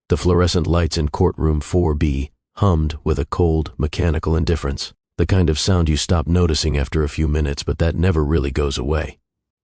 The fluorescent lights in courtroom 4B hummed with a cold, mechanical indifference, the kind of sound you stop noticing after a few minutes, but that never really goes away.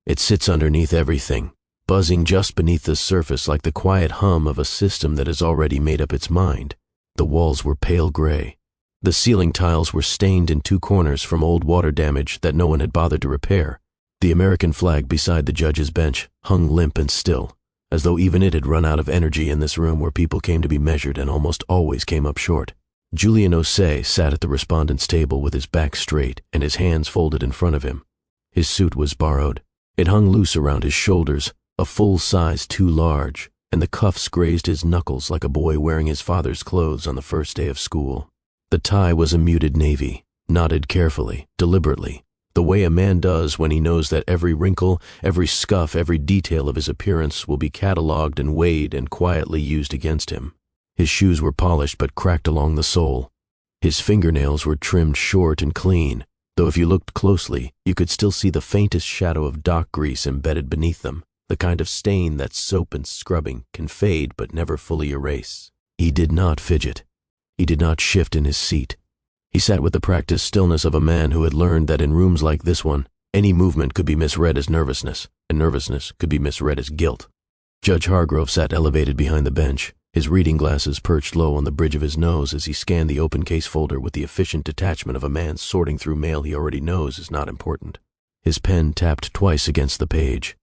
It sits underneath everything, buzzing just beneath the surface like the quiet hum of a system that has already made up its mind. The walls were pale gray. The ceiling tiles were stained in two corners from old water damage that no one had bothered to repair. The American flag beside the judge's bench hung limp and still, as though even it had run out of energy in this room where people came to be measured and almost always came up short. Julian Osei sat at the respondent's table with his back straight and his hands folded in front of him. His suit was borrowed. It hung loose around his shoulders, a full size too large, and the cuffs grazed his knuckles like a boy wearing his father's clothes on the first day of school. The tie was a muted navy, knotted carefully, deliberately, the way a man does when he knows that every wrinkle, every scuff, every detail of his appearance will be catalogued and weighed and quietly used against him. His shoes were polished but cracked along the sole. His fingernails were trimmed short and clean, though if you looked closely, you could still see the faintest shadow of dock grease embedded beneath them, the kind of stain that soap and scrubbing can fade but never fully erase. He did not fidget. He did not shift in his seat. He sat with the practiced stillness of a man who had learned that in rooms like this one, any movement could be misread as nervousness, and nervousness could be misread as guilt. Judge Hargrove sat elevated behind the bench, his reading glasses perched low on the bridge of his nose as he scanned the open case folder with the efficient detachment of a man sorting through mail he already knows is not important. His pen tapped twice against the page.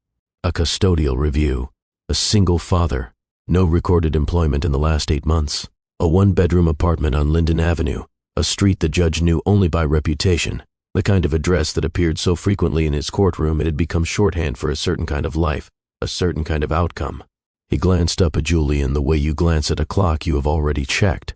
A custodial review. A single father. No recorded employment in the last 8 months. A one-bedroom apartment on Linden Avenue, a street the judge knew only by reputation, the kind of address that appeared so frequently in his courtroom it had become shorthand for a certain kind of life, a certain kind of outcome. He glanced up at Julian the way you glance at a clock you have already checked.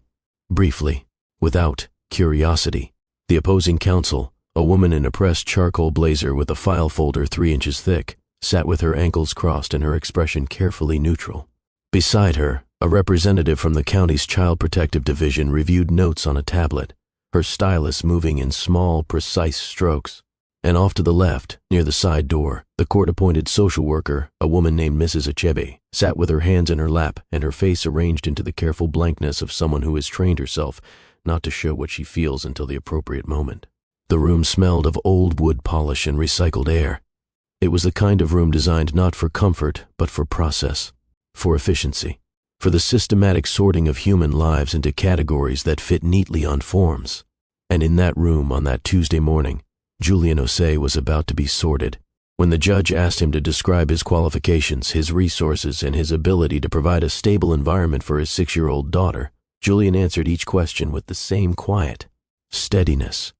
Briefly, without curiosity. The opposing counsel, a woman in a pressed charcoal blazer with a file folder 3 inches thick, sat with her ankles crossed and her expression carefully neutral. Beside her, a representative from the county's Child Protective Division reviewed notes on a tablet, her stylus moving in small, precise strokes. And off to the left, near the side door, the court-appointed social worker, a woman named Mrs. Achebe, sat with her hands in her lap and her face arranged into the careful blankness of someone who has trained herself not to show what she feels until the appropriate moment. The room smelled of old wood polish and recycled air. It was the kind of room designed not for comfort, but for process, for efficiency, for the systematic sorting of human lives into categories that fit neatly on forms. And in that room on that Tuesday morning, Julian Osei was about to be sorted. When the judge asked him to describe his qualifications, his resources, and his ability to provide a stable environment for his 6-year-old daughter, Julian answered each question with the same quiet steadiness.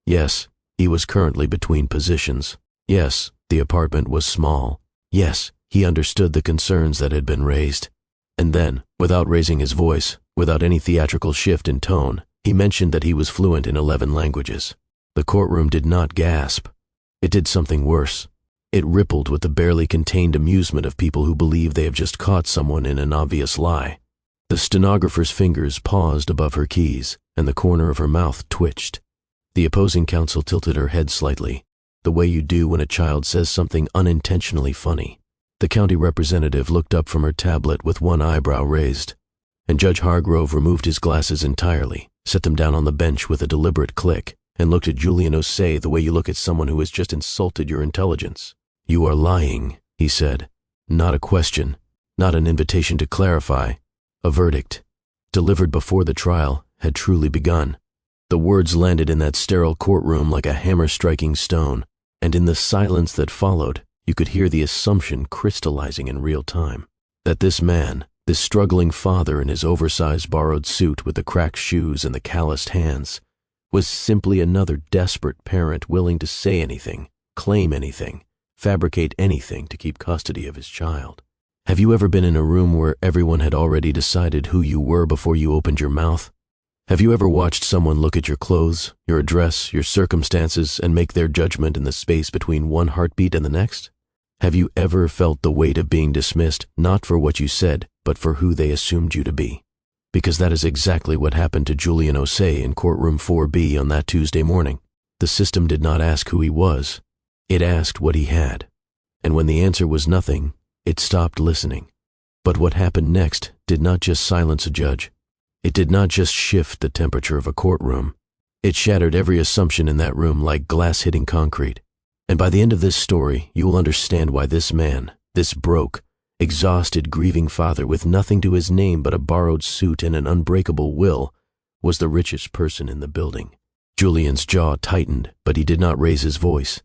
Yes, he was currently between positions. Yes, the apartment was small. Yes, he understood the concerns that had been raised. And then, without raising his voice, without any theatrical shift in tone, he mentioned that he was fluent in 11 languages. The courtroom did not gasp. It did something worse. It rippled with the barely contained amusement of people who believe they have just caught someone in an obvious lie. The stenographer's fingers paused above her keys, and the corner of her mouth twitched. The opposing counsel tilted her head slightly, the way you do when a child says something unintentionally funny. The county representative looked up from her tablet with one eyebrow raised, and Judge Hargrove removed his glasses entirely, set them down on the bench with a deliberate click, and looked at Julian Osei the way you look at someone who has just insulted your intelligence. "You are lying," he said. Not a question, not an invitation to clarify. A verdict, delivered before the trial had truly begun. The words landed in that sterile courtroom like a hammer-striking stone, and in the silence that followed, you could hear the assumption crystallizing in real time, that this man, this struggling father in his oversized borrowed suit with the cracked shoes and the calloused hands, was simply another desperate parent willing to say anything, claim anything, fabricate anything to keep custody of his child. Have you ever been in a room where everyone had already decided who you were before you opened your mouth? Have you ever watched someone look at your clothes, your address, your circumstances, and make their judgment in the space between one heartbeat and the next? Have you ever felt the weight of being dismissed, not for what you said, but for who they assumed you to be? Because that is exactly what happened to Julian Osei in courtroom 4B on that Tuesday morning. The system did not ask who he was. It asked what he had. And when the answer was nothing, it stopped listening. But what happened next did not just silence a judge. It did not just shift the temperature of a courtroom. It shattered every assumption in that room like glass hitting concrete. And by the end of this story, you will understand why this man, this broke, exhausted, grieving father with nothing to his name but a borrowed suit and an unbreakable will, was the richest person in the building. Julian's jaw tightened, but he did not raise his voice.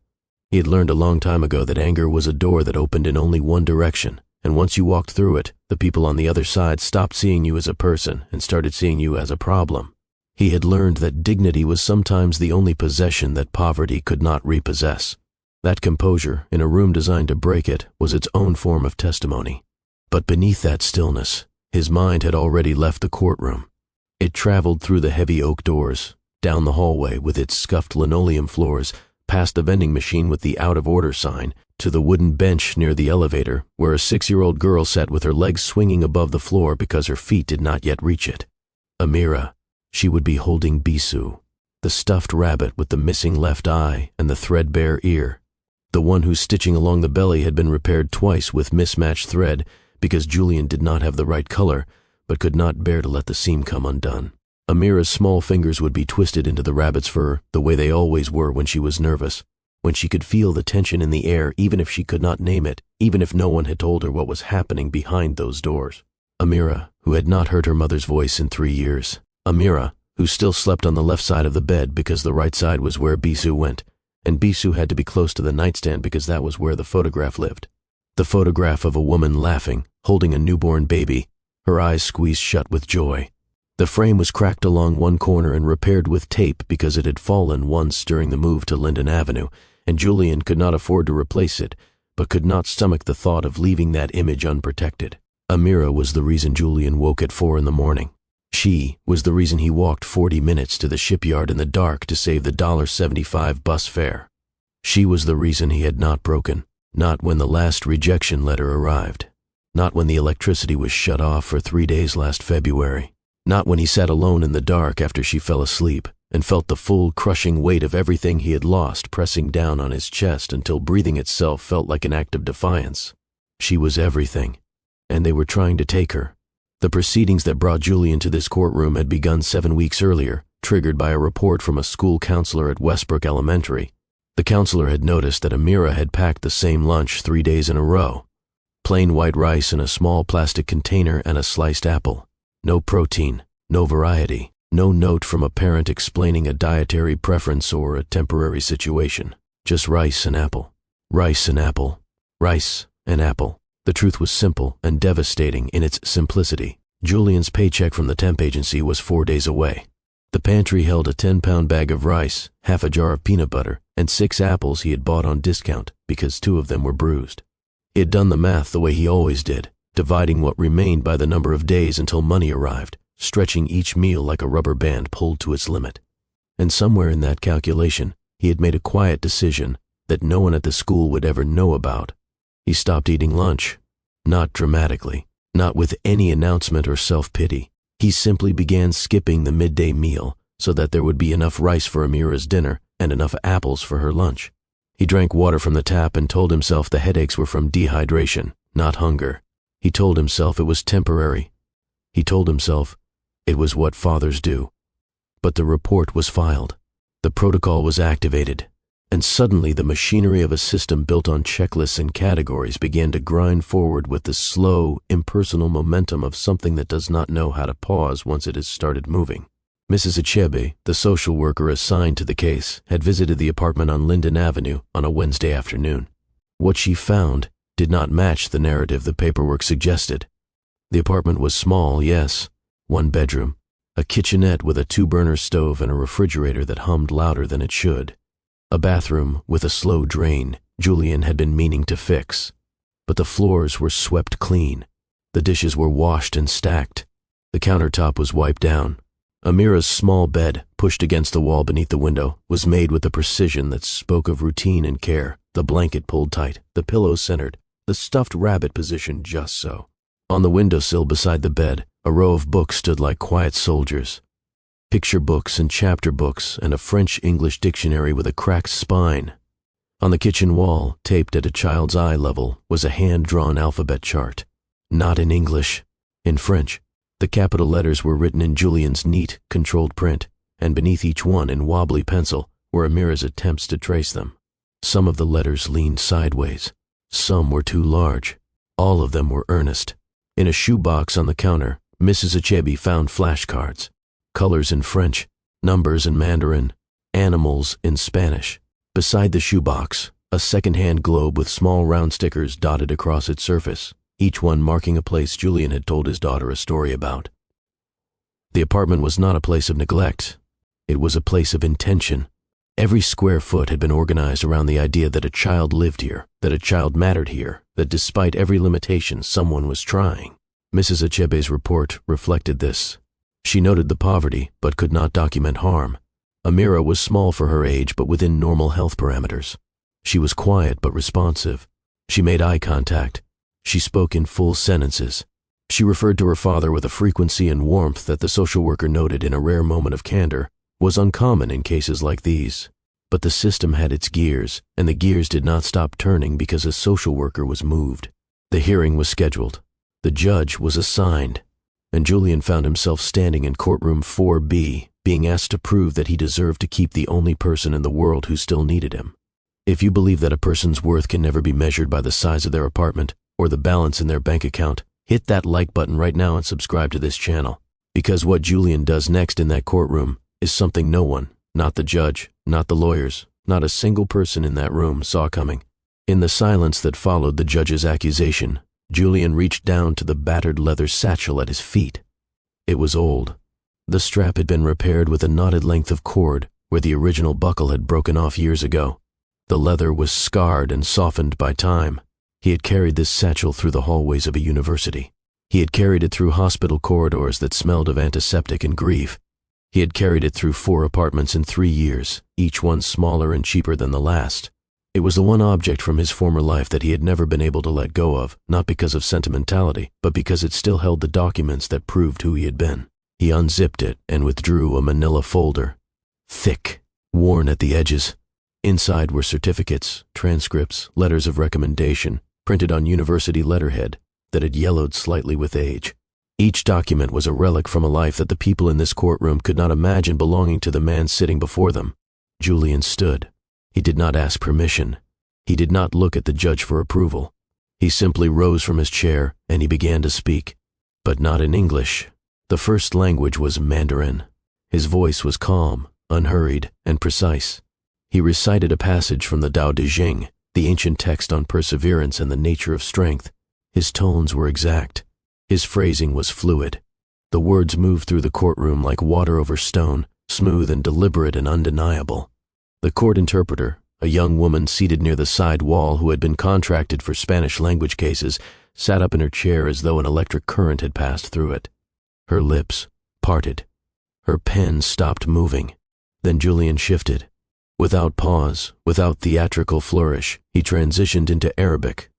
He had learned a long time ago that anger was a door that opened in only one direction, and once you walked through it, the people on the other side stopped seeing you as a person and started seeing you as a problem. He had learned that dignity was sometimes the only possession that poverty could not repossess. That composure, in a room designed to break it, was its own form of testimony. But beneath that stillness, his mind had already left the courtroom. It traveled through the heavy oak doors, down the hallway with its scuffed linoleum floors, past the vending machine with the out-of-order sign, to the wooden bench near the elevator, where a 6-year-old girl sat with her legs swinging above the floor because her feet did not yet reach it. Amira, she would be holding Bisu, the stuffed rabbit with the missing left eye and the threadbare ear, the one whose stitching along the belly had been repaired twice with mismatched thread because Julian did not have the right color, but could not bear to let the seam come undone. Amira's small fingers would be twisted into the rabbit's fur the way they always were when she was nervous, when she could feel the tension in the air even if she could not name it, even if no one had told her what was happening behind those doors. Amira, who had not heard her mother's voice in 3 years. Amira, who still slept on the left side of the bed because the right side was where Bisu went, and Bisu had to be close to the nightstand because that was where the photograph lived. The photograph of a woman laughing, holding a newborn baby, her eyes squeezed shut with joy. The frame was cracked along one corner and repaired with tape because it had fallen once during the move to Linden Avenue, and Julian could not afford to replace it, but could not stomach the thought of leaving that image unprotected. Amira was the reason Julian woke at 4 in the morning. She was the reason he walked 40 minutes to the shipyard in the dark to save the $1.75 bus fare. She was the reason he had not broken, not when the last rejection letter arrived, not when the electricity was shut off for 3 days last February, not when he sat alone in the dark after she fell asleep and felt the full crushing weight of everything he had lost pressing down on his chest until breathing itself felt like an act of defiance. She was everything, and they were trying to take her. The proceedings that brought Julian to this courtroom had begun 7 weeks earlier, triggered by a report from a school counselor at Westbrook Elementary. The counselor had noticed that Amira had packed the same lunch 3 days in a row. Plain white rice in a small plastic container and a sliced apple. No protein, no variety, no note from a parent explaining a dietary preference or a temporary situation. Just rice and apple. Rice and apple. Rice and apple. The truth was simple and devastating in its simplicity. Julian's paycheck from the temp agency was 4 days away. The pantry held a 10-pound bag of rice, half a jar of peanut butter, and 6 apples he had bought on discount because 2 of them were bruised. He had done the math the way he always did, dividing what remained by the number of days until money arrived, stretching each meal like a rubber band pulled to its limit. And somewhere in that calculation, he had made a quiet decision that no one at the school would ever know about. He stopped eating lunch. Not dramatically, not with any announcement or self-pity. He simply began skipping the midday meal so that there would be enough rice for Amira's dinner and enough apples for her lunch. He drank water from the tap and told himself the headaches were from dehydration, not hunger. He told himself it was temporary. He told himself it was what fathers do. But the report was filed. The protocol was activated. And suddenly the machinery of a system built on checklists and categories began to grind forward with the slow, impersonal momentum of something that does not know how to pause once it has started moving. Mrs. Achebe, the social worker assigned to the case, had visited the apartment on Linden Avenue on a Wednesday afternoon. What she found did not match the narrative the paperwork suggested. The apartment was small, yes, 1 bedroom, a kitchenette with a 2-burner stove and a refrigerator that hummed louder than it should. A bathroom with a slow drain Julian had been meaning to fix. But the floors were swept clean. The dishes were washed and stacked. The countertop was wiped down. Amira's small bed, pushed against the wall beneath the window, was made with a precision that spoke of routine and care, the blanket pulled tight, the pillows centered, the stuffed rabbit positioned just so. On the windowsill beside the bed, a row of books stood like quiet soldiers. Picture books and chapter books and a French-English dictionary with a cracked spine. On the kitchen wall, taped at a child's eye level, was a hand-drawn alphabet chart. Not in English. In French. The capital letters were written in Julian's neat, controlled print, and beneath each one in wobbly pencil were Amira's attempts to trace them. Some of the letters leaned sideways. Some were too large. All of them were earnest. In a shoebox on the counter, Mrs. Achebe found flashcards. Colors in French, numbers in Mandarin, animals in Spanish. Beside the shoebox, a second-hand globe with small round stickers dotted across its surface, each one marking a place Julian had told his daughter a story about. The apartment was not a place of neglect. It was a place of intention. Every square foot had been organized around the idea that a child lived here, that a child mattered here, that despite every limitation, someone was trying. Mrs. Achebe's report reflected this. She noted the poverty, but could not document harm. Amira was small for her age, but within normal health parameters. She was quiet but responsive. She made eye contact. She spoke in full sentences. She referred to her father with a frequency and warmth that the social worker noted in a rare moment of candor was uncommon in cases like these. But the system had its gears, and the gears did not stop turning because a social worker was moved. The hearing was scheduled. The judge was assigned, and Julian found himself standing in courtroom 4B, being asked to prove that he deserved to keep the only person in the world who still needed him. If you believe that a person's worth can never be measured by the size of their apartment or the balance in their bank account, hit that like button right now and subscribe to this channel. Because what Julian does next in that courtroom is something no one, not the judge, not the lawyers, not a single person in that room saw coming. In the silence that followed the judge's accusation, Julian reached down to the battered leather satchel at his feet. It was old. The strap had been repaired with a knotted length of cord where the original buckle had broken off years ago. The leather was scarred and softened by time. He had carried this satchel through the hallways of a university. He had carried it through hospital corridors that smelled of antiseptic and grief. He had carried it through 4 apartments in 3 years, each one smaller and cheaper than the last. It was the one object from his former life that he had never been able to let go of, not because of sentimentality, but because it still held the documents that proved who he had been. He unzipped it and withdrew a manila folder. Thick, worn at the edges. Inside were certificates, transcripts, letters of recommendation, printed on university letterhead that had yellowed slightly with age. Each document was a relic from a life that the people in this courtroom could not imagine belonging to the man sitting before them. Julian stood. He did not ask permission. He did not look at the judge for approval. He simply rose from his chair and he began to speak, but not in English. The first language was Mandarin. His voice was calm, unhurried, and precise. He recited a passage from the Tao Te Ching, the ancient text on perseverance and the nature of strength. His tones were exact. His phrasing was fluid. The words moved through the courtroom like water over stone, smooth and deliberate and undeniable. The court interpreter, a young woman seated near the side wall who had been contracted for Spanish language cases, sat up in her chair as though an electric current had passed through it. Her lips parted. Her pen stopped moving. Then Julian shifted. Without pause, without theatrical flourish, he transitioned into Arabic,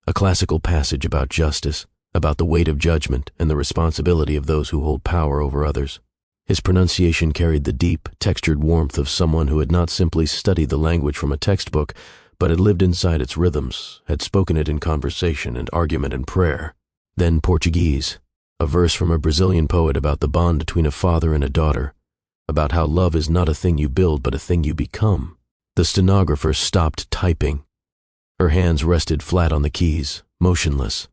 a classical passage about justice, about the weight of judgment and the responsibility of those who hold power over others. His pronunciation carried the deep, textured warmth of someone who had not simply studied the language from a textbook, but had lived inside its rhythms, had spoken it in conversation and argument and prayer. Then Portuguese, a verse from a Brazilian poet about the bond between a father and a daughter, about how love is not a thing you build but a thing you become. The stenographer stopped typing. Her hands rested flat on the keys, motionless.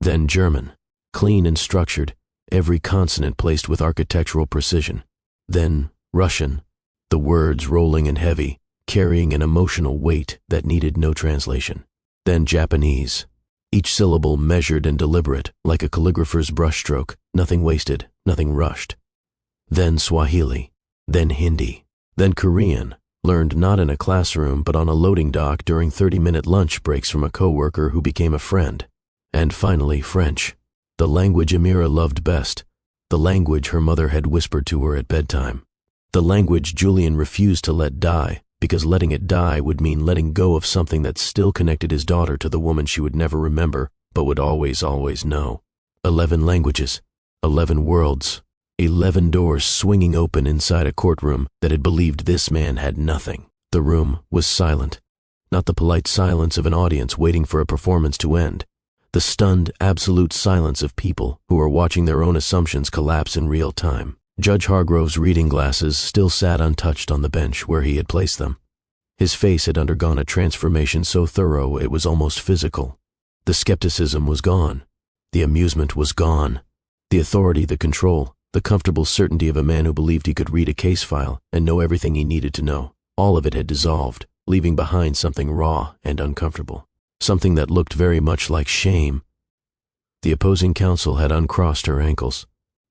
Then German, clean and structured, every consonant placed with architectural precision. Then Russian, the words rolling and heavy, carrying an emotional weight that needed no translation. Then Japanese, each syllable measured and deliberate, like a calligrapher's brushstroke, nothing wasted, nothing rushed. Then Swahili, then Hindi, then Korean, learned not in a classroom but on a loading dock during 30-minute lunch breaks from a coworker who became a friend. And finally French, the language Amira loved best, the language her mother had whispered to her at bedtime, the language Julian refused to let die, because letting it die would mean letting go of something that still connected his daughter to the woman she would never remember, but would always know. 11 languages, 11 worlds, 11 doors swinging open inside a courtroom that had believed this man had nothing. The room was silent, not the polite silence of an audience waiting for a performance to end. The stunned, absolute silence of people who are watching their own assumptions collapse in real time. Judge Hargrove's reading glasses still sat untouched on the bench where he had placed them. His face had undergone a transformation so thorough it was almost physical. The skepticism was gone. The amusement was gone. The authority, the control, the comfortable certainty of a man who believed he could read a case file and know everything he needed to know. All of it had dissolved, leaving behind something raw and uncomfortable. Something that looked very much like shame. The opposing counsel had uncrossed her ankles.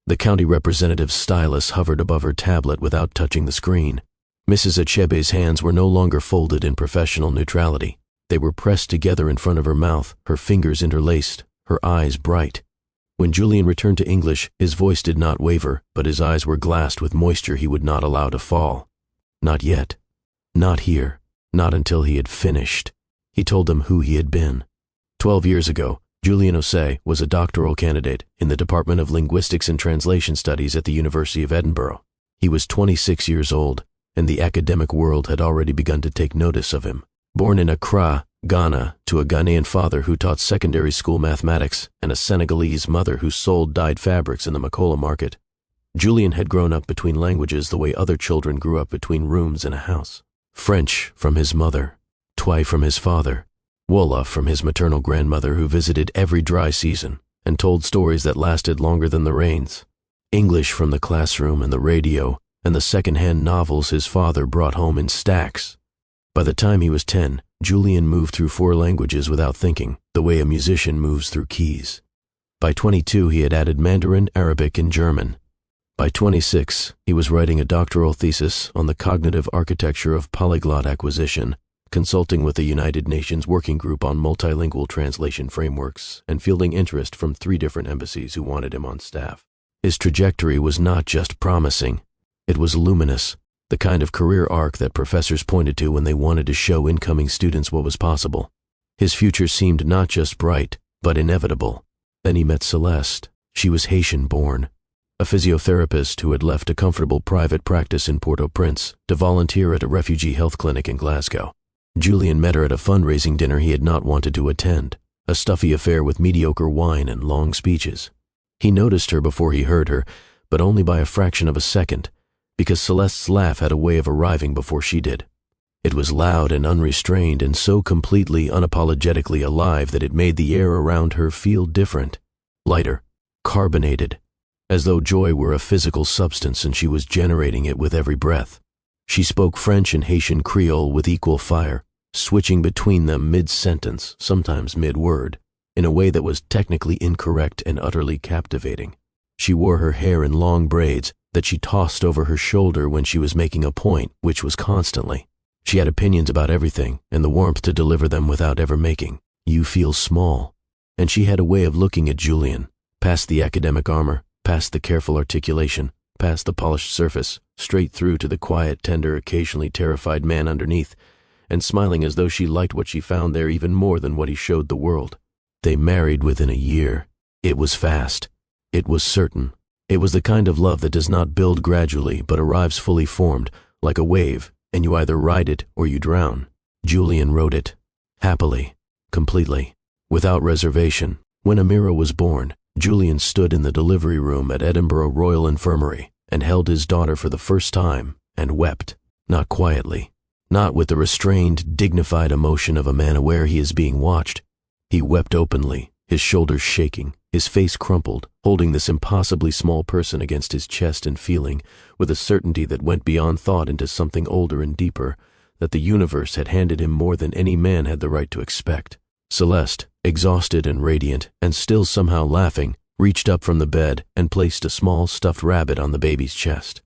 The county representative's stylus hovered above her tablet without touching the screen. Mrs. Achebe's hands were no longer folded in professional neutrality. They were pressed together in front of her mouth, her fingers interlaced, her eyes bright. When Julian returned to English, his voice did not waver, but his eyes were glassed with moisture he would not allow to fall. Not yet. Not here. Not until he had finished. He told them who he had been. 12 years ago, Julian Osei was a doctoral candidate in the Department of Linguistics and Translation Studies at the University of Edinburgh. He was 26 years old, and the academic world had already begun to take notice of him. Born in Accra, Ghana, to a Ghanaian father who taught secondary school mathematics and a Senegalese mother who sold dyed fabrics in the Makola market, Julian had grown up between languages the way other children grew up between rooms in a house. French from his mother, Twi from his father, Wolof from his maternal grandmother who visited every dry season and told stories that lasted longer than the rains, English from the classroom and the radio and the second-hand novels his father brought home in stacks. By the time he was 10, Julian moved through 4 languages without thinking, the way a musician moves through keys. By 22, he had added Mandarin, Arabic, and German. By 26, he was writing a doctoral thesis on the cognitive architecture of polyglot acquisition, consulting with the United Nations Working Group on multilingual translation frameworks, and fielding interest from 3 different embassies who wanted him on staff. His trajectory was not just promising, it was luminous, the kind of career arc that professors pointed to when they wanted to show incoming students what was possible. His future seemed not just bright, but inevitable. Then he met Celeste. She was Haitian-born, a physiotherapist who had left a comfortable private practice in Port-au-Prince to volunteer at a refugee health clinic in Glasgow. Julian met her at a fundraising dinner he had not wanted to attend, a stuffy affair with mediocre wine and long speeches. He noticed her before he heard her, but only by a fraction of a second, because Celeste's laugh had a way of arriving before she did. It was loud and unrestrained and so completely unapologetically alive that it made the air around her feel different, lighter, carbonated, as though joy were a physical substance and she was generating it with every breath. She spoke French and Haitian Creole with equal fire, switching between them mid-sentence, sometimes mid-word, in a way that was technically incorrect and utterly captivating. She wore her hair in long braids that she tossed over her shoulder when she was making a point, which was constantly. She had opinions about everything and the warmth to deliver them without ever making you feel small. And she had a way of looking at Julian, past the academic armor, past the careful articulation, past the polished surface, straight through to the quiet, tender, occasionally terrified man underneath, and smiling as though she liked what she found there even more than what he showed the world. They married within a year. It was fast. It was certain. It was the kind of love that does not build gradually but arrives fully formed, like a wave, and you either ride it or you drown. Julian rode it. Happily. Completely. Without reservation. When Amira was born, Julian stood in the delivery room at Edinburgh Royal Infirmary and held his daughter for the first time and wept, not quietly, not with the restrained, dignified emotion of a man aware he is being watched. He wept openly, his shoulders shaking, his face crumpled, holding this impossibly small person against his chest and feeling, with a certainty that went beyond thought into something older and deeper, that the universe had handed him more than any man had the right to expect. Celeste, exhausted and radiant, and still somehow laughing, reached up from the bed and placed a small stuffed rabbit on the baby's chest.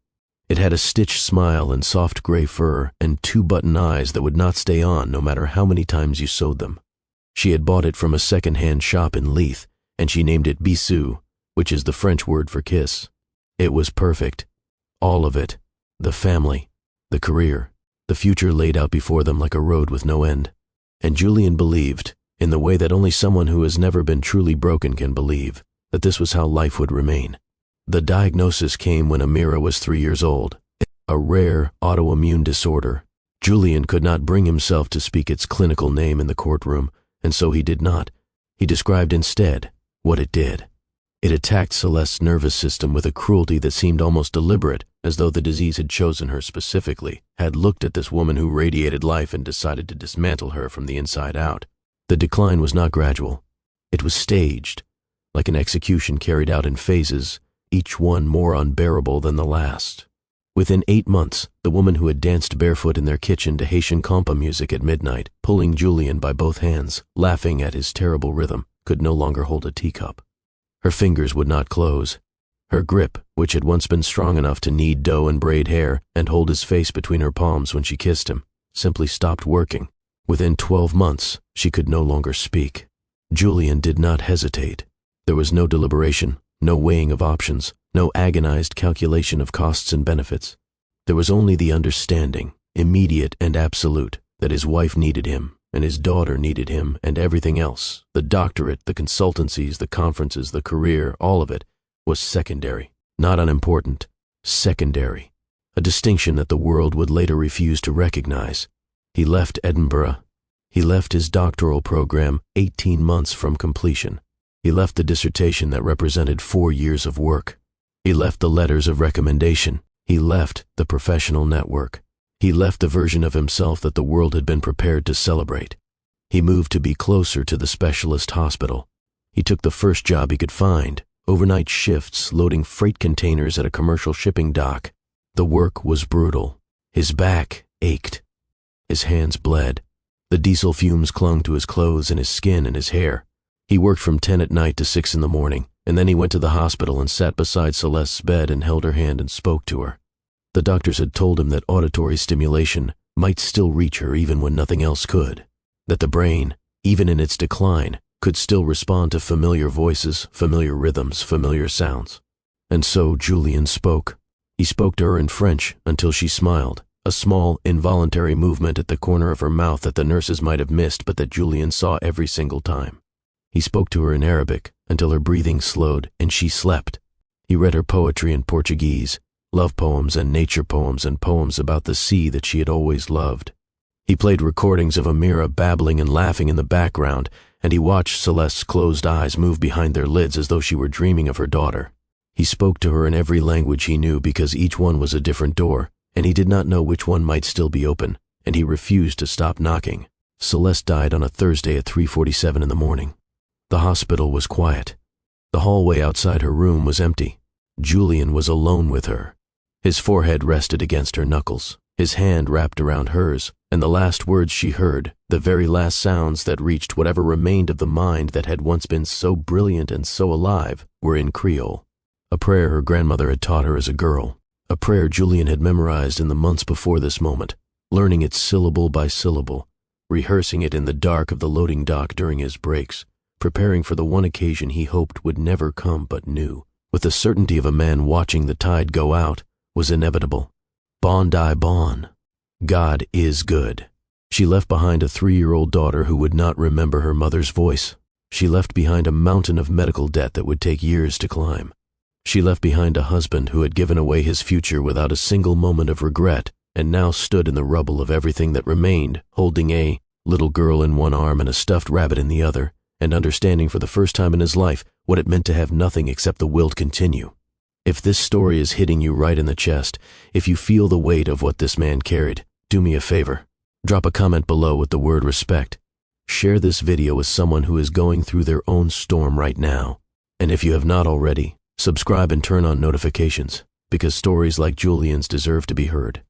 It had a stitched smile and soft gray fur and 2 button eyes that would not stay on no matter how many times you sewed them. She had bought it from a second-hand shop in Leith, and she named it bisou, which is the French word for kiss. It was perfect. All of it. The family, the career, the future laid out before them like a road with no end. And Julian believed, in the way that only someone who has never been truly broken can believe, that this was how life would remain. The diagnosis came when Amira was 3 years old, a rare autoimmune disorder. Julian could not bring himself to speak its clinical name in the courtroom, and so he did not. He described instead what it did. It attacked Celeste's nervous system with a cruelty that seemed almost deliberate, as though the disease had chosen her specifically, had looked at this woman who radiated life and decided to dismantle her from the inside out. The decline was not gradual. It was staged, like an execution carried out in phases, each one more unbearable than the last. Within 8 months, the woman who had danced barefoot in their kitchen to Haitian compa music at midnight, pulling Julien by both hands, laughing at his terrible rhythm, could no longer hold a teacup. Her fingers would not close. Her grip, which had once been strong enough to knead dough and braid hair and hold his face between her palms when she kissed him, simply stopped working. Within 12 months, she could no longer speak. Julien did not hesitate. There was no deliberation, no weighing of options, no agonized calculation of costs and benefits. There was only the understanding, immediate and absolute, that his wife needed him, and his daughter needed him, and everything else, the doctorate, the consultancies, the conferences, the career, all of it, was secondary, not unimportant, secondary, a distinction that the world would later refuse to recognize. He left Edinburgh. He left his doctoral program 18 months from completion. He left the dissertation that represented 4 years of work. He left the letters of recommendation. He left the professional network. He left the version of himself that the world had been prepared to celebrate. He moved to be closer to the specialist hospital. He took the first job he could find, overnight shifts loading freight containers at a commercial shipping dock. The work was brutal. His back ached. His hands bled. The diesel fumes clung to his clothes and his skin and his hair. He worked from 10 at night to 6 in the morning, and then he went to the hospital and sat beside Celeste's bed and held her hand and spoke to her. The doctors had told him that auditory stimulation might still reach her even when nothing else could, that the brain, even in its decline, could still respond to familiar voices, familiar rhythms, familiar sounds. And so Julien spoke. He spoke to her in French until she smiled, a small, involuntary movement at the corner of her mouth that the nurses might have missed but that Julien saw every single time. He spoke to her in Arabic until her breathing slowed and she slept. He read her poetry in Portuguese, love poems and nature poems and poems about the sea that she had always loved. He played recordings of Amira babbling and laughing in the background, and he watched Celeste's closed eyes move behind their lids as though she were dreaming of her daughter. He spoke to her in every language he knew because each one was a different door, and he did not know which one might still be open, and he refused to stop knocking. Celeste died on a Thursday at 3:47 in the morning. The hospital was quiet. The hallway outside her room was empty. Julien was alone with her. His forehead rested against her knuckles, his hand wrapped around hers, and the last words she heard, the very last sounds that reached whatever remained of the mind that had once been so brilliant and so alive, were in Creole. A prayer her grandmother had taught her as a girl, a prayer Julien had memorized in the months before this moment, learning it syllable by syllable, rehearsing it in the dark of the loading dock during his breaks, preparing for the one occasion he hoped would never come but knew, with the certainty of a man watching the tide go out, was inevitable. Bon die bon. God is good. She left behind a 3-year-old daughter who would not remember her mother's voice. She left behind a mountain of medical debt that would take years to climb. She left behind a husband who had given away his future without a single moment of regret and now stood in the rubble of everything that remained, holding a little girl in one arm and a stuffed rabbit in the other, and understanding for the first time in his life what it meant to have nothing except the will to continue. If this story is hitting you right in the chest, if you feel the weight of what this man carried, do me a favor. Drop a comment below with the word respect. Share this video with someone who is going through their own storm right now. And if you have not already, subscribe and turn on notifications, because stories like Julien's deserve to be heard.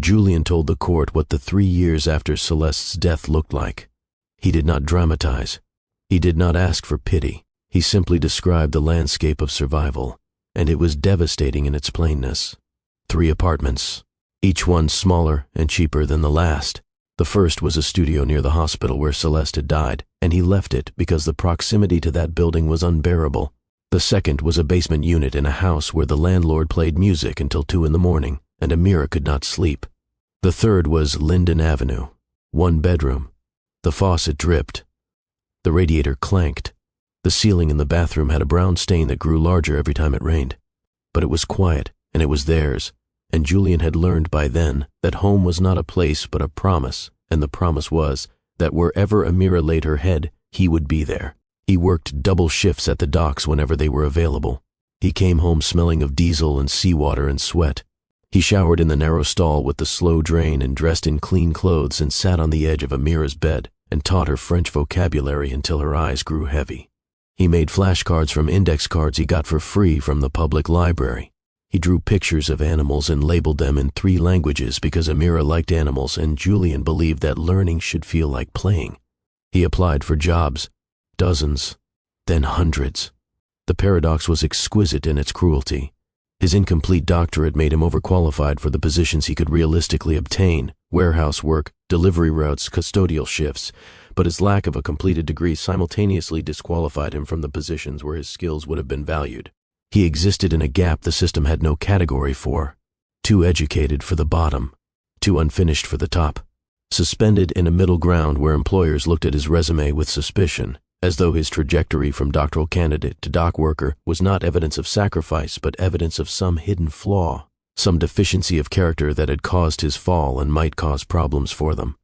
Julien told the court what the 3 years after Celeste's death looked like. He did not dramatize. He did not ask for pity. He simply described the landscape of survival, and it was devastating in its plainness. 3 apartments, each one smaller and cheaper than the last. The first was a studio near the hospital where Celeste had died, and he left it because the proximity to that building was unbearable. The second was a basement unit in a house where the landlord played music until 2 in the morning, and Amira could not sleep. The third was Linden Avenue, 1 bedroom. The faucet dripped. The radiator clanked. The ceiling in the bathroom had a brown stain that grew larger every time it rained. But it was quiet, and it was theirs, and Julien had learned by then that home was not a place but a promise, and the promise was that wherever Amira laid her head, he would be there. He worked double shifts at the docks whenever they were available. He came home smelling of diesel and seawater and sweat. He showered in the narrow stall with the slow drain and dressed in clean clothes and sat on the edge of Amira's bed and taught her French vocabulary until her eyes grew heavy. He made flashcards from index cards he got for free from the public library. He drew pictures of animals and labeled them in 3 languages because Amira liked animals and Julian believed that learning should feel like playing. He applied for jobs, dozens, then hundreds. The paradox was exquisite in its cruelty. His incomplete doctorate made him overqualified for the positions he could realistically obtain: warehouse work, delivery routes, custodial shifts, but his lack of a completed degree simultaneously disqualified him from the positions where his skills would have been valued. He existed in a gap the system had no category for. Too educated for the bottom, too unfinished for the top. Suspended in a middle ground where employers looked at his resume with suspicion, as though his trajectory from doctoral candidate to dock worker was not evidence of sacrifice but evidence of some hidden flaw, some deficiency of character that had caused his fall and might cause problems for them.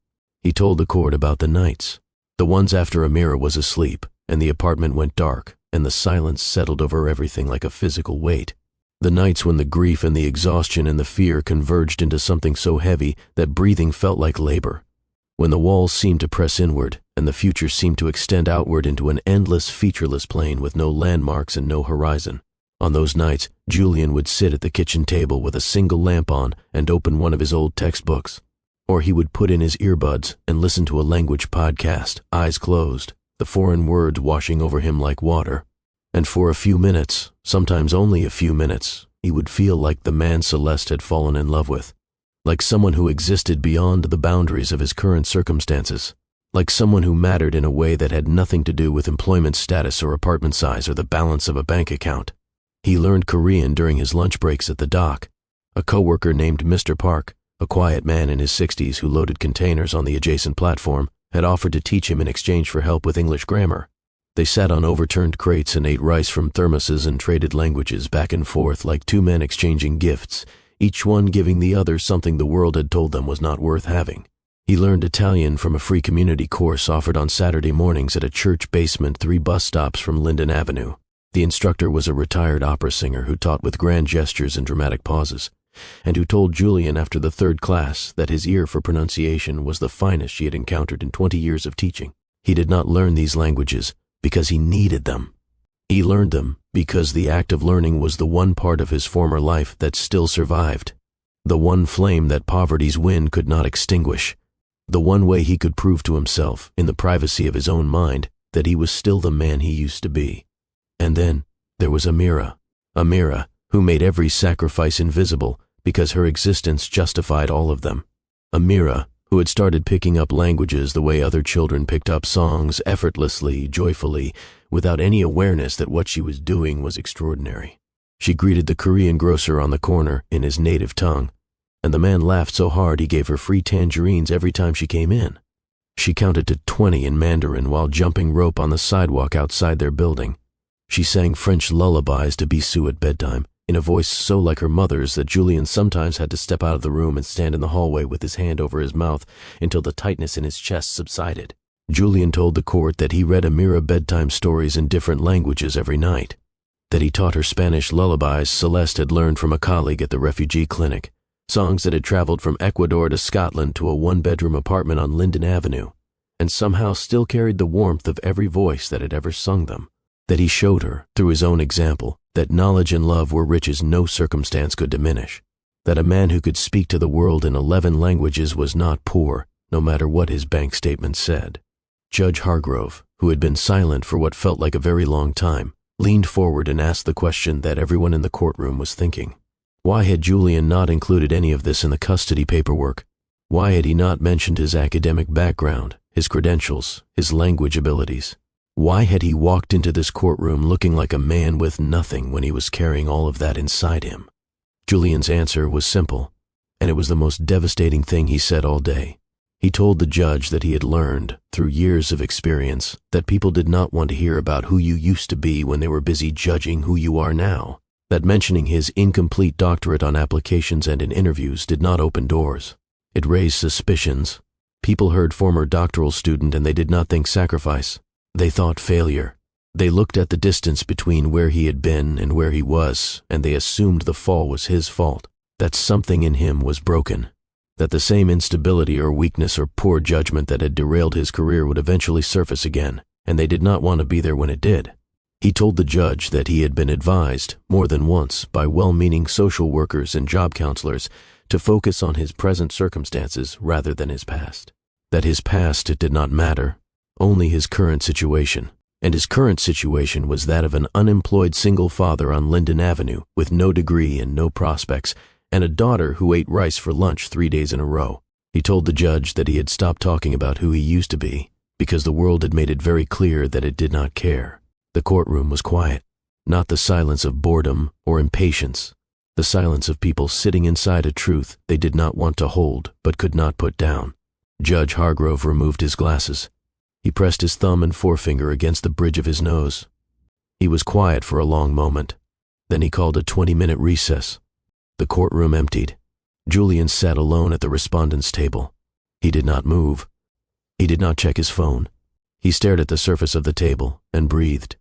He told the court about the nights, the ones after Amira was asleep, and the apartment went dark, and the silence settled over everything like a physical weight. The nights when the grief and the exhaustion and the fear converged into something so heavy that breathing felt like labor. When the walls seemed to press inward, and the future seemed to extend outward into an endless, featureless plain with no landmarks and no horizon. On those nights, Julian would sit at the kitchen table with a single lamp on and open one of his old textbooks. Or he would put in his earbuds and listen to a language podcast, eyes closed, the foreign words washing over him like water. And for a few minutes, sometimes only a few minutes, he would feel like the man Celeste had fallen in love with. Like someone who existed beyond the boundaries of his current circumstances. Like someone who mattered in a way that had nothing to do with employment status or apartment size or the balance of a bank account. He learned Korean during his lunch breaks at the dock. A coworker named Mr. Park, a quiet man in his 60s who loaded containers on the adjacent platform, had offered to teach him in exchange for help with English grammar. They sat on overturned crates and ate rice from thermoses and traded languages back and forth like 2 men exchanging gifts, each one giving the other something the world had told them was not worth having. He learned Italian from a free community course offered on Saturday mornings at a church basement 3 bus stops from Linden Avenue. The instructor was a retired opera singer who taught with grand gestures and dramatic pauses, and who told Julian after the 3rd class that his ear for pronunciation was the finest she had encountered in 20 years of teaching. He did not learn these languages because he needed them. He learned them because the act of learning was the one part of his former life that still survived, the one flame that poverty's wind could not extinguish, the one way he could prove to himself, in the privacy of his own mind, that he was still the man he used to be. And then there was Amira, who made every sacrifice invisible because her existence justified all of them. Amira, who had started picking up languages the way other children picked up songs, effortlessly, joyfully, without any awareness that what she was doing was extraordinary. She greeted the Korean grocer on the corner in his native tongue, and the man laughed so hard he gave her free tangerines every time she came in. She counted to 20 in Mandarin while jumping rope on the sidewalk outside their building. She sang French lullabies to Bisou at bedtime, in a voice so like her mother's that Julian sometimes had to step out of the room and stand in the hallway with his hand over his mouth until the tightness in his chest subsided. Julian told the court that he read Amira bedtime stories in different languages every night, that he taught her Spanish lullabies Celeste had learned from a colleague at the refugee clinic, songs that had traveled from Ecuador to Scotland to a 1-bedroom apartment on Linden Avenue, and somehow still carried the warmth of every voice that had ever sung them, that he showed her, through his own example, that knowledge and love were riches no circumstance could diminish, that a man who could speak to the world in 11 languages was not poor, no matter what his bank statement said. Judge Hargrove, who had been silent for what felt like a very long time, leaned forward and asked the question that everyone in the courtroom was thinking. Why had Julian not included any of this in the custody paperwork? Why had he not mentioned his academic background, his credentials, his language abilities? Why had he walked into this courtroom looking like a man with nothing when he was carrying all of that inside him? Julian's answer was simple, and it was the most devastating thing he said all day. He told the judge that he had learned, through years of experience, that people did not want to hear about who you used to be when they were busy judging who you are now, that mentioning his incomplete doctorate on applications and in interviews did not open doors. It raised suspicions. People heard former doctoral student and they did not think sacrifice. They thought failure. They looked at the distance between where he had been and where he was, and they assumed the fall was his fault, that something in him was broken, that the same instability or weakness or poor judgment that had derailed his career would eventually surface again, and they did not want to be there when it did. He told the judge that he had been advised, more than once, by well-meaning social workers and job counselors to focus on his present circumstances rather than his past. That his past did not matter, only his current situation. And his current situation was that of an unemployed single father on Linden Avenue with no degree and no prospects, and a daughter who ate rice for lunch 3 days in a row. He told the judge that he had stopped talking about who he used to be, because the world had made it very clear that it did not care. The courtroom was quiet, not the silence of boredom or impatience, the silence of people sitting inside a truth they did not want to hold but could not put down. Judge Hargrove removed his glasses. He pressed his thumb and forefinger against the bridge of his nose. He was quiet for a long moment. Then he called a 20-minute recess. The courtroom emptied. Julian sat alone at the respondent's table. He did not move. He did not check his phone. He stared at the surface of the table and breathed.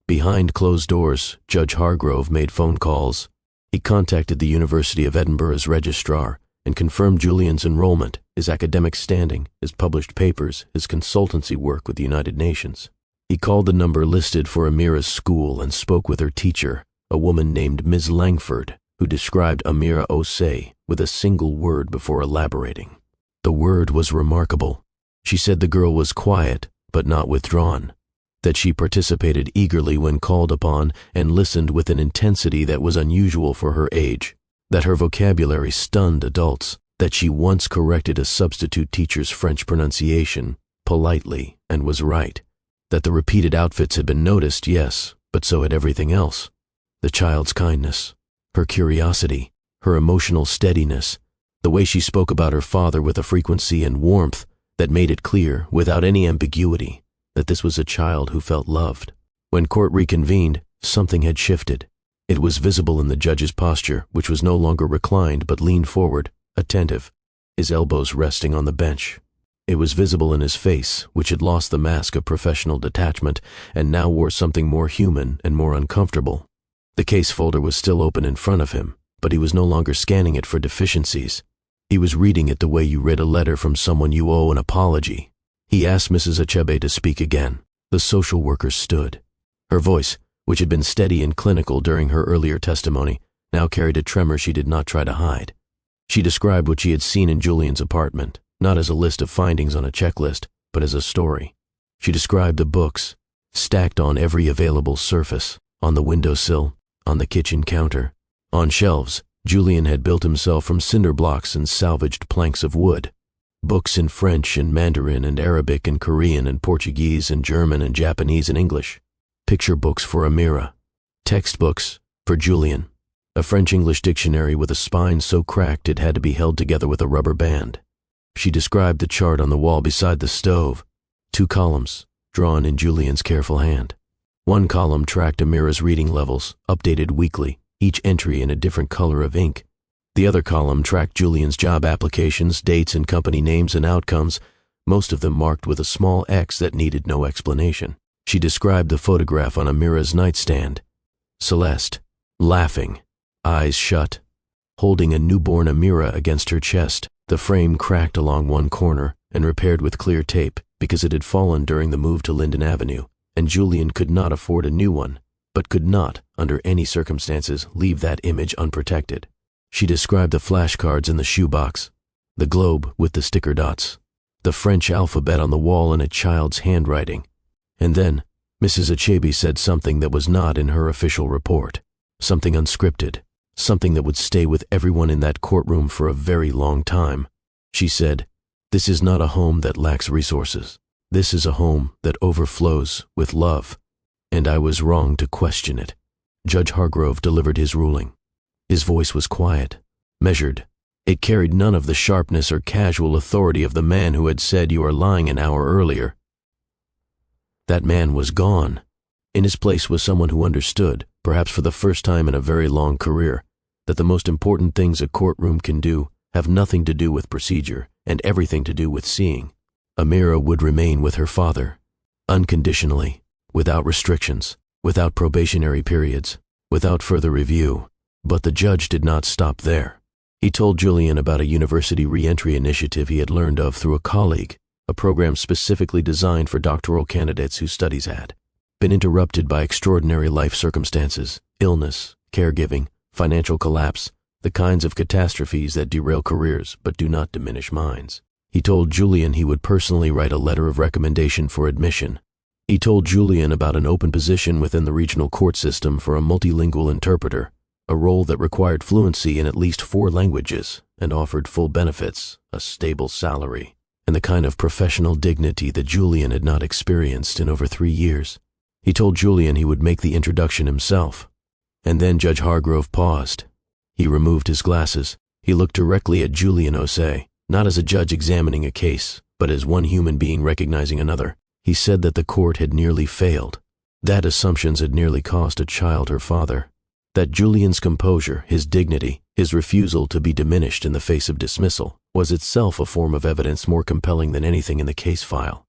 Behind closed doors, Judge Hargrove made phone calls. He contacted the University of Edinburgh's registrar and confirmed Julian's enrollment, his academic standing, his published papers, his consultancy work with the United Nations. He called the number listed for Amira's school and spoke with her teacher, a woman named Ms. Langford, who described Amira Osei with a single word before elaborating. The word was remarkable. She said the girl was quiet, but not withdrawn, that she participated eagerly when called upon and listened with an intensity that was unusual for her age, that her vocabulary stunned adults, that she once corrected a substitute teacher's French pronunciation politely and was right, that the repeated outfits had been noticed, yes, but so had everything else. The child's kindness, her curiosity, her emotional steadiness, the way she spoke about her father with a frequency and warmth that made it clear, without any ambiguity, that this was a child who felt loved. When court reconvened, something had shifted. It was visible in the judge's posture, which was no longer reclined but leaned forward, attentive, his elbows resting on the bench. It was visible in his face, which had lost the mask of professional detachment and now wore something more human and more uncomfortable. The case folder was still open in front of him, but he was no longer scanning it for deficiencies. He was reading it the way you read a letter from someone you owe an apology. He asked Mrs. Achebe to speak again. The social worker stood. Her voice, which had been steady and clinical during her earlier testimony, now carried a tremor she did not try to hide. She described what she had seen in Julian's apartment, not as a list of findings on a checklist, but as a story. She described the books, stacked on every available surface, on the windowsill, on the kitchen counter. On shelves, Julian had built himself from cinder blocks and salvaged planks of wood. Books in French and Mandarin and Arabic and Korean and Portuguese and German and Japanese and English. Picture books for Amira. Textbooks for Julian. A French-English dictionary with a spine so cracked it had to be held together with a rubber band. She described the chart on the wall beside the stove. 2 columns, drawn in Julian's careful hand. One column tracked Amira's reading levels, updated weekly, each entry in a different color of ink. The other column tracked Julian's job applications, dates and company names and outcomes, most of them marked with a small X that needed no explanation. She described the photograph on Amira's nightstand. Celeste, laughing, eyes shut, holding a newborn Amira against her chest, the frame cracked along one corner and repaired with clear tape because it had fallen during the move to Linden Avenue, and Julian could not afford a new one, but could not, under any circumstances, leave that image unprotected. She described the flashcards in the shoebox, the globe with the sticker dots, the French alphabet on the wall in a child's handwriting. And then, Mrs. Achebe said something that was not in her official report, something unscripted, something that would stay with everyone in that courtroom for a very long time. She said, "This is not a home that lacks resources. This is a home that overflows with love." And I was wrong to question it. Judge Hargrove delivered his ruling. His voice was quiet, measured. It carried none of the sharpness or casual authority of the man who had said, "You are lying," an hour earlier. That man was gone. In his place was someone who understood, perhaps for the first time in a very long career, that the most important things a courtroom can do have nothing to do with procedure and everything to do with seeing. Amira would remain with her father, unconditionally, without restrictions, without probationary periods, without further review. But the judge did not stop there. He told Julian about a university re-entry initiative he had learned of through a colleague, a program specifically designed for doctoral candidates whose studies had been interrupted by extraordinary life circumstances, illness, caregiving, financial collapse, the kinds of catastrophes that derail careers but do not diminish minds. He told Julian he would personally write a letter of recommendation for admission. He told Julian about an open position within the regional court system for a multilingual interpreter, a role that required fluency in at least 4 languages and offered full benefits, a stable salary, and the kind of professional dignity that Julian had not experienced in over 3 years. He told Julian he would make the introduction himself. And then Judge Hargrove paused. He removed his glasses. He looked directly at Julian Osei, not as a judge examining a case, but as one human being recognizing another. He said that the court had nearly failed, that assumptions had nearly cost a child her father, that Julian's composure, his dignity, his refusal to be diminished in the face of dismissal, was itself a form of evidence more compelling than anything in the case file.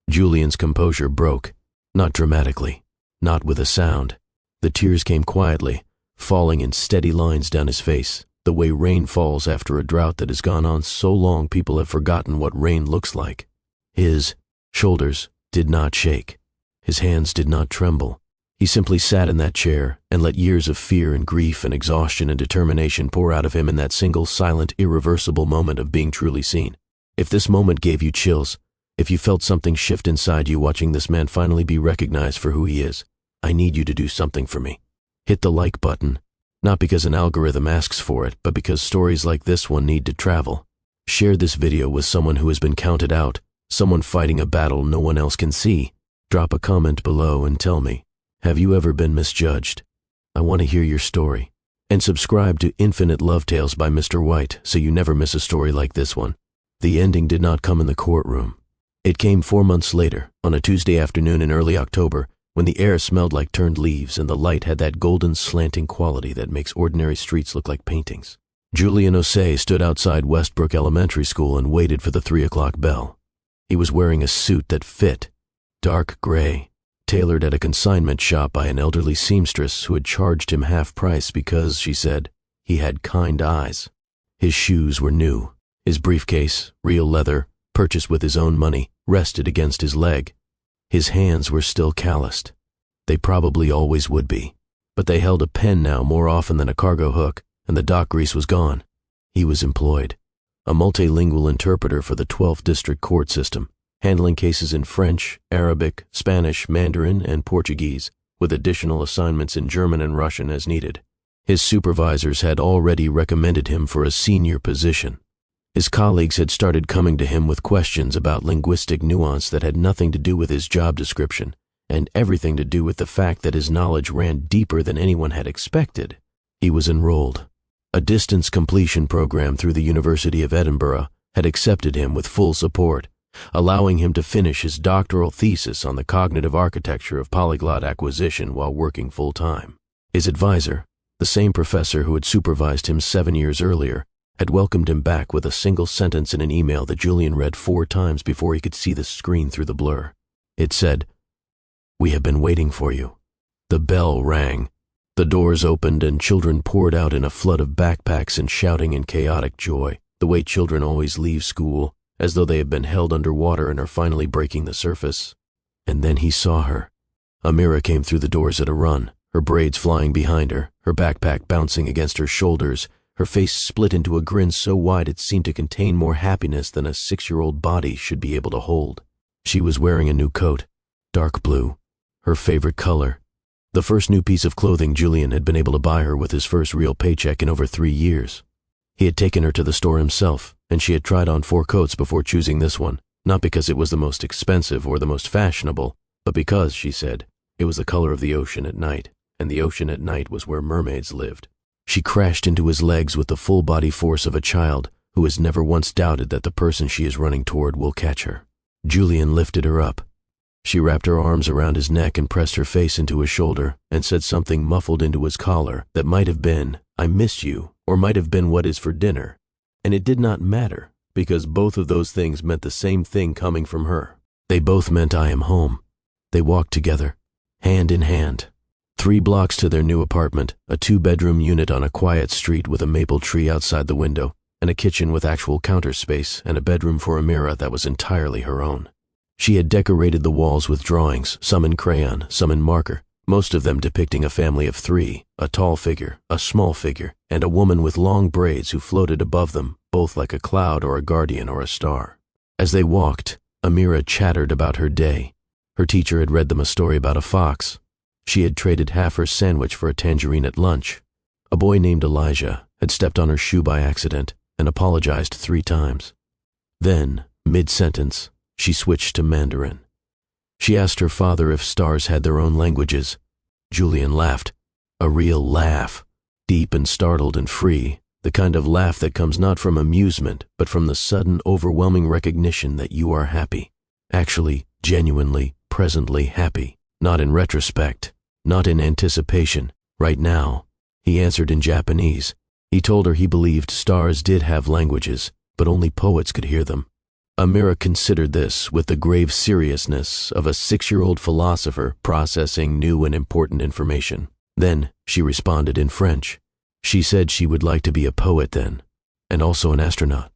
Julian's composure broke, not dramatically, not with a sound. The tears came quietly, falling in steady lines down his face, the way rain falls after a drought that has gone on so long people have forgotten what rain looks like. His shoulders did not shake. His hands did not tremble. He simply sat in that chair and let years of fear and grief and exhaustion and determination pour out of him in that single, silent, irreversible moment of being truly seen. If this moment gave you chills, if you felt something shift inside you watching this man finally be recognized for who he is, I need you to do something for me. Hit the like button, not because an algorithm asks for it, but because stories like this one need to travel. Share this video with someone who has been counted out, someone fighting a battle no one else can see. Drop a comment below and tell me, have you ever been misjudged? I want to hear your story. And subscribe to Infinite Love Tales by Mr. White so you never miss a story like this one. The ending did not come in the courtroom. It came 4 months later, on a Tuesday afternoon in early October, when the air smelled like turned leaves and the light had that golden slanting quality that makes ordinary streets look like paintings. Julian Osei stood outside Westbrook Elementary School and waited for the 3:00 bell. He was wearing a suit that fit, dark gray, tailored at a consignment shop by an elderly seamstress who had charged him half price because, she said, he had kind eyes. His shoes were new. His briefcase, real leather, purchased with his own money, rested against his leg. His hands were still calloused. They probably always would be, but they held a pen now more often than a cargo hook, and the dock grease was gone. He was employed, a multilingual interpreter for the 12th District Court system, handling cases in French, Arabic, Spanish, Mandarin, and Portuguese, with additional assignments in German and Russian as needed. His supervisors had already recommended him for a senior position. His colleagues had started coming to him with questions about linguistic nuance that had nothing to do with his job description, and everything to do with the fact that his knowledge ran deeper than anyone had expected. He was enrolled. A distance completion program through the University of Edinburgh had accepted him with full support, allowing him to finish his doctoral thesis on the cognitive architecture of polyglot acquisition while working full-time. His advisor, the same professor who had supervised him 7 years earlier, had welcomed him back with a single sentence in an email that Julian read 4 times before he could see the screen through the blur. It said, "We have been waiting for you." The bell rang. The doors opened and children poured out in a flood of backpacks and shouting in chaotic joy, the way children always leave school, as though they have been held under water and are finally breaking the surface. And then he saw her. Amira came through the doors at a run, her braids flying behind her, her backpack bouncing against her shoulders, her face split into a grin so wide it seemed to contain more happiness than a 6-year-old body should be able to hold. She was wearing a new coat, dark blue, her favorite color. The first new piece of clothing Julian had been able to buy her with his first real paycheck in over 3 years. He had taken her to the store himself, and she had tried on 4 coats before choosing this one, not because it was the most expensive or the most fashionable, but because, she said, it was the color of the ocean at night, and the ocean at night was where mermaids lived. She crashed into his legs with the full body force of a child who has never once doubted that the person she is running toward will catch her. Julian lifted her up. She wrapped her arms around his neck and pressed her face into his shoulder and said something muffled into his collar that might have been, "I miss you," or might have been, "What is for dinner?" And it did not matter, because both of those things meant the same thing coming from her. They both meant, "I am home." They walked together, hand in hand. 3 blocks to their new apartment, a 2-bedroom unit on a quiet street with a maple tree outside the window, and a kitchen with actual counter space and a bedroom for Amira that was entirely her own. She had decorated the walls with drawings, some in crayon, some in marker, most of them depicting a family of 3, a tall figure, a small figure, and a woman with long braids who floated above them, both like a cloud or a guardian or a star. As they walked, Amira chattered about her day. Her teacher had read them a story about a fox. She had traded half her sandwich for a tangerine at lunch. A boy named Elijah had stepped on her shoe by accident and apologized 3 times. Then, mid-sentence, she switched to Mandarin. She asked her father if stars had their own languages. Julian laughed. A real laugh. Deep and startled and free. The kind of laugh that comes not from amusement, but from the sudden, overwhelming recognition that you are happy. Actually, genuinely, presently happy. Not in retrospect. Not in anticipation. Right now. He answered in Japanese. He told her he believed stars did have languages, but only poets could hear them. Amira considered this with the grave seriousness of a 6-year-old philosopher processing new and important information. Then she responded in French. She said she would like to be a poet then, and also an astronaut,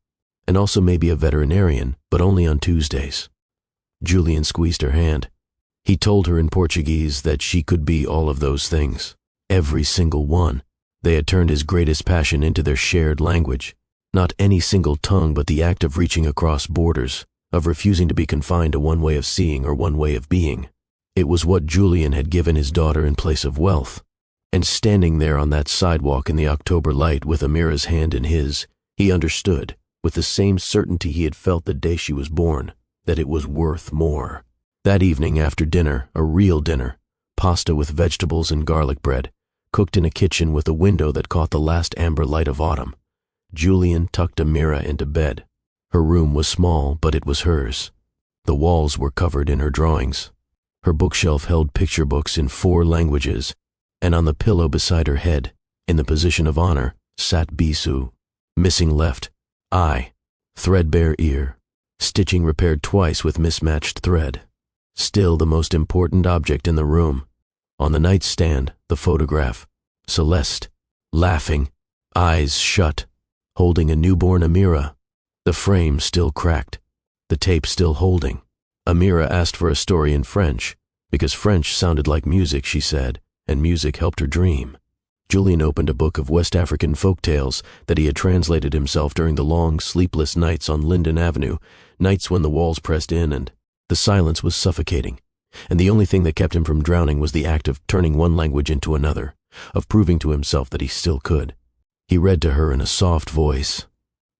and also maybe a veterinarian, but only on Tuesdays. Julian squeezed her hand. He told her in Portuguese that she could be all of those things, every single one. They had turned his greatest passion into their shared language. Not any single tongue, but the act of reaching across borders, of refusing to be confined to one way of seeing or one way of being. It was what Julian had given his daughter in place of wealth. And standing there on that sidewalk in the October light with Amira's hand in his, he understood, with the same certainty he had felt the day she was born, that it was worth more. That evening after dinner, a real dinner, pasta with vegetables and garlic bread, cooked in a kitchen with a window that caught the last amber light of autumn, Julian tucked Amira into bed. Her room was small, but it was hers. The walls were covered in her drawings. Her bookshelf held picture books in 4 languages, and on the pillow beside her head, in the position of honor, sat Bisu, missing left eye, threadbare ear, stitching repaired twice with mismatched thread. Still the most important object in the room. On the nightstand, the photograph, Celeste, laughing, eyes shut, holding a newborn Amira, the frame still cracked, the tape still holding. Amira asked for a story in French, because French sounded like music, she said, and music helped her dream. Julian opened a book of West African folk tales that he had translated himself during the long, sleepless nights on Linden Avenue, nights when the walls pressed in and the silence was suffocating, and the only thing that kept him from drowning was the act of turning one language into another, of proving to himself that he still could. He read to her in a soft voice,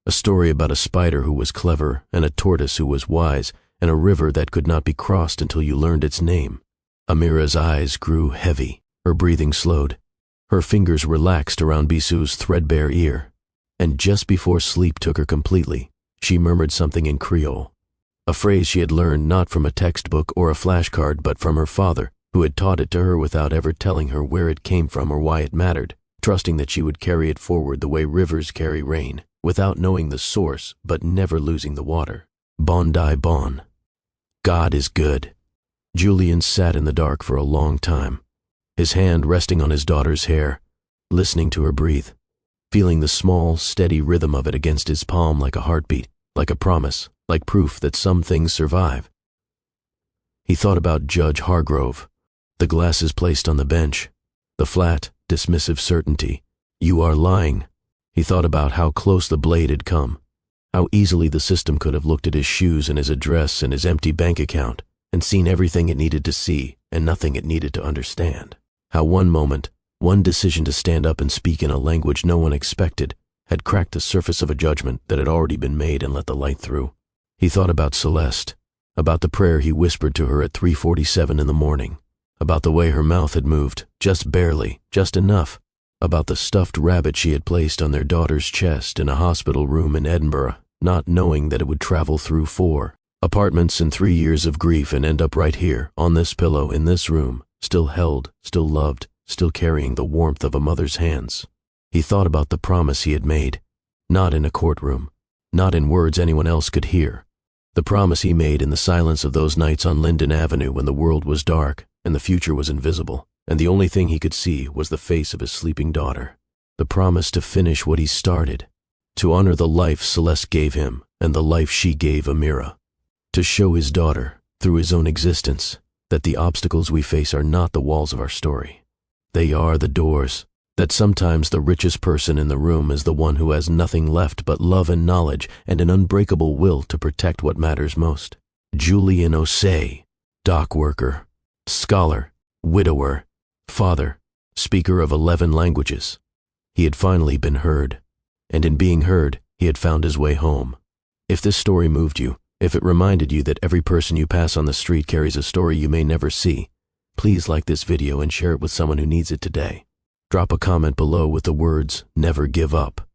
a story about a spider who was clever and a tortoise who was wise and a river that could not be crossed until you learned its name. Amira's eyes grew heavy, her breathing slowed. Her fingers relaxed around Bisu's threadbare ear, and just before sleep took her completely, she murmured something in Creole, a phrase she had learned not from a textbook or a flashcard but from her father, who had taught it to her without ever telling her where it came from or why it mattered, trusting that she would carry it forward the way rivers carry rain, without knowing the source but never losing the water. Bon die bon. God is good. Julian sat in the dark for a long time, his hand resting on his daughter's hair, listening to her breathe, feeling the small, steady rhythm of it against his palm like a heartbeat, like a promise, like proof that some things survive. He thought about Judge Hargrove, the glasses placed on the bench, the flat, dismissive certainty, "You are lying." He thought about how close the blade had come, how easily the system could have looked at his shoes and his address and his empty bank account and seen everything it needed to see and nothing it needed to understand. How one moment, one decision to stand up and speak in a language no one expected, had cracked the surface of a judgment that had already been made and let the light through. He thought about Celeste, about the prayer he whispered to her at 3:47 in the morning, about the way her mouth had moved, just barely, just enough, about the stuffed rabbit she had placed on their daughter's chest in a hospital room in Edinburgh, not knowing that it would travel through 4 apartments and 3 years of grief and end up right here, on this pillow, in this room, still held, still loved, still carrying the warmth of a mother's hands. He thought about the promise he had made, not in a courtroom, not in words anyone else could hear. The promise he made in the silence of those nights on Linden Avenue when the world was dark, and the future was invisible, and the only thing he could see was the face of his sleeping daughter. The promise to finish what he started, to honor the life Celeste gave him and the life she gave Amira, to show his daughter, through his own existence, that the obstacles we face are not the walls of our story. They are the doors, that sometimes the richest person in the room is the one who has nothing left but love and knowledge and an unbreakable will to protect what matters most. Julian Osei, dock worker, scholar, widower, father, speaker of 11 languages. He had finally been heard, and in being heard, he had found his way home. If this story moved you, if it reminded you that every person you pass on the street carries a story you may never see, please like this video and share it with someone who needs it today. Drop a comment below with the words, "Never give up."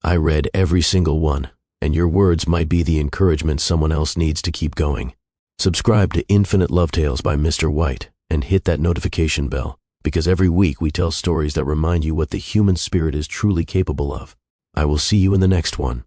I read every single one, and your words might be the encouragement someone else needs to keep going. Subscribe to Infinite Love Tales by Mr. White and hit that notification bell, because every week we tell stories that remind you what the human spirit is truly capable of. I will see you in the next one.